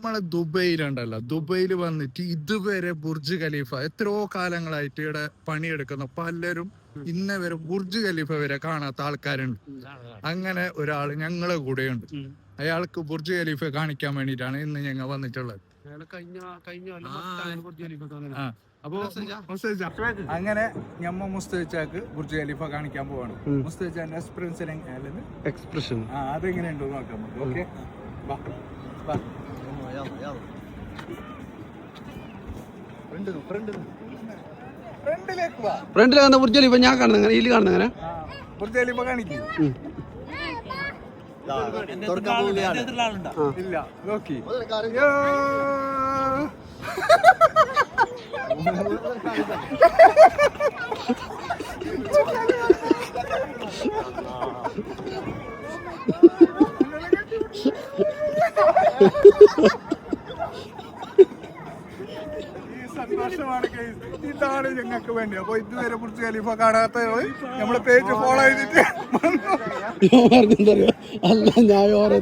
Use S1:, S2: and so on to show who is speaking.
S1: നമ്മളെ ദുബൈയിലുണ്ടല്ലോ, ദുബൈയിൽ വന്നിട്ട് ഇതുവരെ ബുർജ് ഖലീഫ എത്രയോ കാലങ്ങളായിട്ട് ഇവിടെ പണിയെടുക്കുന്ന പലരും ഇന്ന വരെ ബുർജ് ഖലീഫ വരെ കാണാത്ത ആൾക്കാരുണ്ട്. അങ്ങനെ ഒരാള് ഞങ്ങളെ കൂടെയുണ്ട്. അയാൾക്ക് ബുർജ് ഖലീഫ കാണിക്കാൻ വേണ്ടിയിട്ടാണ് ഇന്ന് ഞങ്ങൾ വന്നിട്ടുള്ളത്. അങ്ങനെ ഞമ്മ മുസ്തഫാക്ക് ബുർജ് ഖലീഫ കാണിക്കാൻ പോവാണ്. മുസ്തഫാന്റെ എക്സ്പ്രഷൻ അതെങ്ങനെയുണ്ടോ നോക്കാം. ഓക്കെ,
S2: ഫ്രണ്ടിലെ ബുർജ് ഖലീഫ ഞാൻ കാണുന്നത് ഇതിൽ കാണുന്നത്
S1: ബുർജ് ഖലീഫ കാണിക്കും. ഇല്ല നോക്കി സന്തോഷമാണ്. ഇതാണ് ഞങ്ങൾക്ക് വേണ്ടി. അപ്പൊ ഇതുവരെ ബുർജ് ഖലീഫ കാണാത്ത നമ്മളെ പേജ് ഫോളോ ചെയ്തിട്ട്
S2: അല്ല ഞാൻ ഓരോ